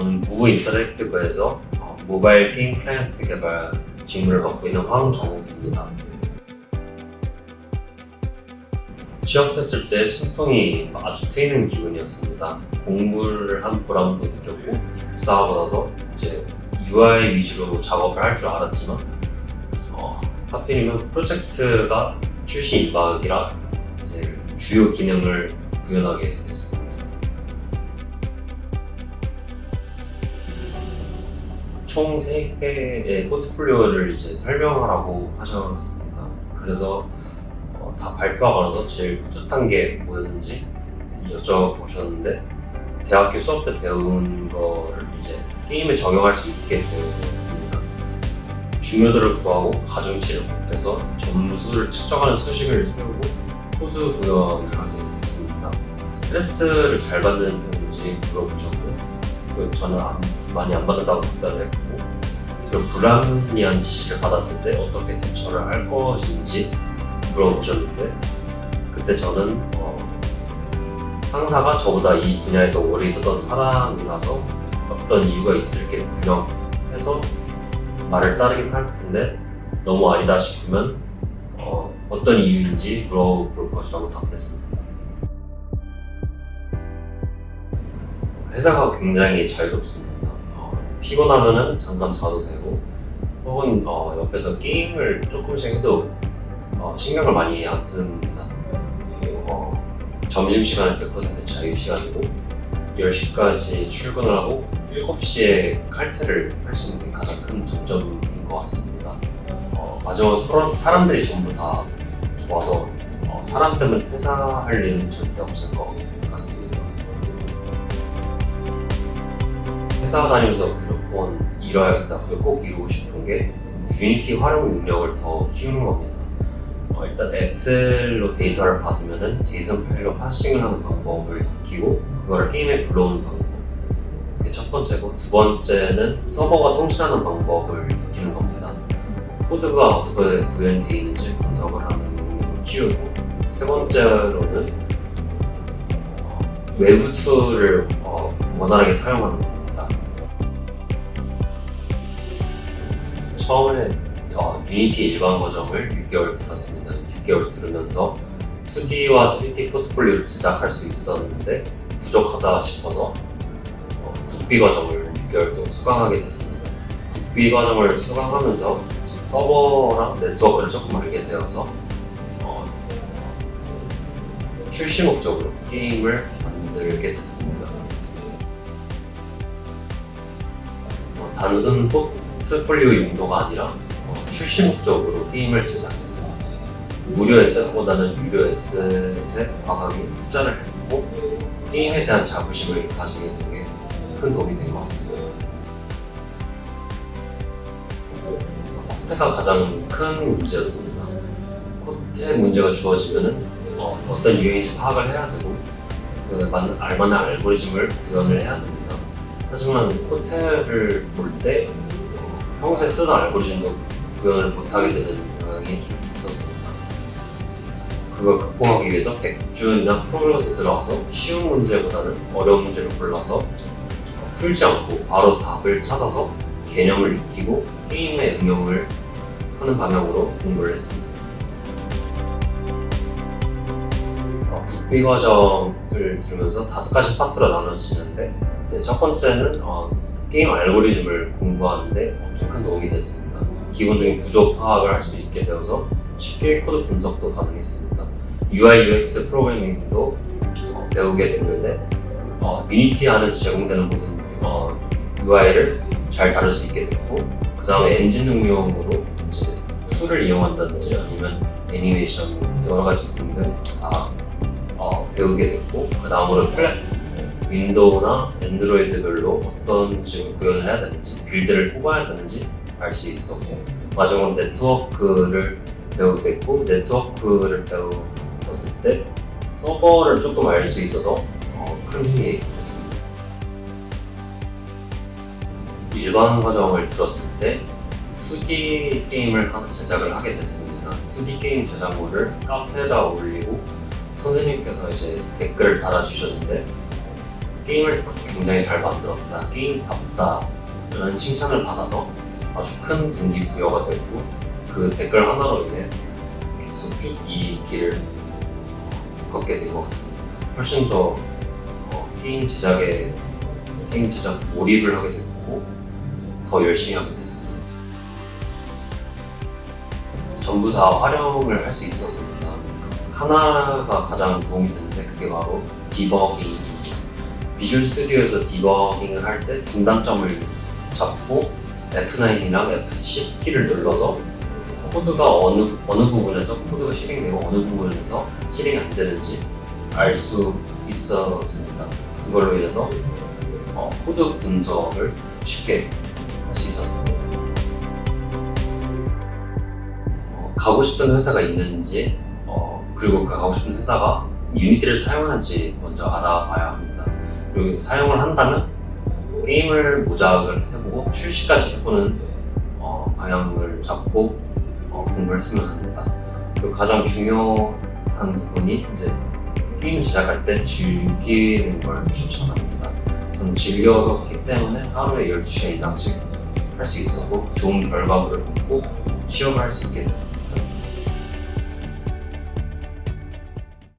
저는 무인터랙티브에서 모바일 게임 클라이언트 개발 직무를 맡고 있는 황정욱입니다. 취업했을 때 숨통이 아주 트이는 기분이었습니다. 공부를 한 보람도 느꼈고 입사하고 나서 이제 UI 위주로 작업을 할 줄 알았지만 하필이면 프로젝트가 출시 임박이라 이제 주요 기능을 구현하게 됐습니다. 총 3개의 포트폴리오를 이제 설명하라고 하셨습니다. 그래서 다 발표하고 나서 제일 뿌듯한 게 뭐였는지 여쭤보셨는데, 대학교 수업 때 배운 거를 이제 게임에 적용할 수 있게 되었습니다. 중요도를 구하고 가중치를 곱해서 점수를 측정하는 수식을 세우고 코드 구현을 하게 됐습니다. 스트레스를 잘 받는 편인지 물어보셨고, 저는 많이 안 받는다고 답변을 했고, 그리고 불합리한 지시를 받았을 때 어떻게 대처를 할 것인지 물어보셨는데, 그때 저는 상사가 저보다 이 분야에 더 오래 있었던 사람이라서 어떤 이유가 있을 게 분명해서 말을 따르긴 할 텐데, 너무 아니다 싶으면 어떤 이유인지 물어볼 것이라고 답했습니다. 회사가 굉장히 자유롭습니다. 피곤하면은 잠깐 자도 되고, 혹은 옆에서 게임을 조금씩 해도 신경을 많이 안 씁니다. 그리고 점심시간은 100% 자유시간이고 10시까지 출근을 하고 7시에 칼퇴를 할 수 있는 게 가장 큰 장점인 것 같습니다. 마지막으로 사람들이 전부 다 좋아서 사람 때문에 퇴사할 일은 절대 없을 것 같습니다. 회사 다니면서 무조건 이뤄야겠다, 그리고 꼭 이루고 싶은 게 유니티 활용 능력을 더 키우는 겁니다. 일단 엑셀로 데이터를 받으면 제이슨 파일로 파싱을 하는 방법을 익히고 그걸 게임에 불러오는 방법, 그게 첫 번째고, 두 번째는 서버가 통신하는 방법을 익히는 겁니다. 코드가 어떻게 구현되어 있는지 분석을 하는 능력을 키우고, 세 번째로는 외부 툴을 원활하게 사용하는 겁니다. 처음에 유니티 일반 버전을 6개월 들었습니다. 6개월 들으면서 2D와 3D 포트폴리오를 제작할 수 있었는데 부족하다 싶어서 국비 과정을 6개월 또 수강하게 됐습니다. 국비 과정을 수강하면서 서버랑 네트워크를 조금 알게 되어서 출시 목적으로 게임을 만들게 됐습니다. 단순 포트폴리오 용도가 아니라 출시 목적으로 게임을 제작했습니다. 무료 에셋보다는 유료 에셋에 과감히 투자를 했고, 게임에 대한 자부심을 가지게 된 게 큰 도움이 된 것 같습니다. 코테가 가장 큰 문제였습니다. 코테 문제가 주어지면 어떤 유형인지 파악을 해야 되고, 알만한 알고리즘을 구현을 해야 됩니다. 하지만 코테를 볼 때 평소에 쓰던 알고리즘도 구현을 못하게 되는 영향이 좀 있었습니다. 그걸 극복하기 위해서 백준이나 프로그래머스에 들어가서 쉬운 문제보다는 어려운 문제를 골라서 풀지 않고 바로 답을 찾아서 개념을 익히고 게임에 응용을 하는 방향으로 공부를 했습니다. 국비 과정을 들으면서 5가지 파트로 나눠지는데, 첫 번째는 게임 알고리즘을 공부하는데 엄청 큰 도움이 됐습니다. 기본적인 구조 파악을 할 수 있게 되어서 쉽게 코드 분석도 가능했습니다. UI, UX 프로그래밍도 배우게 됐는데, 유니티 안에서 제공되는 모든 UI를 잘 다룰 수 있게 됐고, 그 다음에 엔진 응용으로 이제 툴을 이용한다든지 아니면 애니메이션 여러 가지 등등 다 배우게 됐고, 그 다음으로 윈도우나 앤드로이드별로 어떤 식으로 구현을 해야 되는지, 빌드를 뽑아야 되는지 알 수 있었고, 마지막으로 네트워크를 배우게 됐고, 네트워크를 배웠을 때 서버를 조금 알 수 있어서 큰 힘이 됐습니다. 일반 과정을 들었을 때 2D 게임을 하나 제작을 하게 됐습니다. 2D 게임 제작물을 카페에다 올리고 선생님께서 이제 댓글을 달아주셨는데, 게임을 굉장히 잘 만들었다, 게임답다 라는 칭찬을 받아서 아주 큰 동기부여가 되고 그 댓글 하나로 인해 계속 쭉 이 길을 걷게 된 것 같습니다. 훨씬 더 게임 제작 몰입을 하게 됐고 더 열심히 하게 됐습니다. 전부 다 활용을 할 수 있었습니다. 하나가 가장 도움이 되는데 그게 바로 디버깅. 비주얼 스튜디오에서 디버깅을 할 때 중단점을 잡고 F9이랑 F10 키를 눌러서 코드가 어느 부분에서 코드가 실행되고 어느 부분에서 실행이 안 되는지 알 수 있었습니다. 그걸로 인해서 코드 분석을 쉽게 할 수 있었습니다. 가고 싶은 회사가 있는지 그리고 그 가고 싶은 회사가 유니티를 사용하는지 먼저 알아봐야 합니다. 그리고 사용을 한다면 게임을 모작을 해보고 출시까지 해보는 방향을 잡고 공부를 했으면 합니다. 그리고 가장 중요한 부분이 이제 게임 제작할 때 즐기는 걸 추천합니다. 저는 즐겼기 때문에 하루에 12시간 이상씩 할 수 있었고 좋은 결과물을 얻고 취업을 할 수 있게 됐습니다.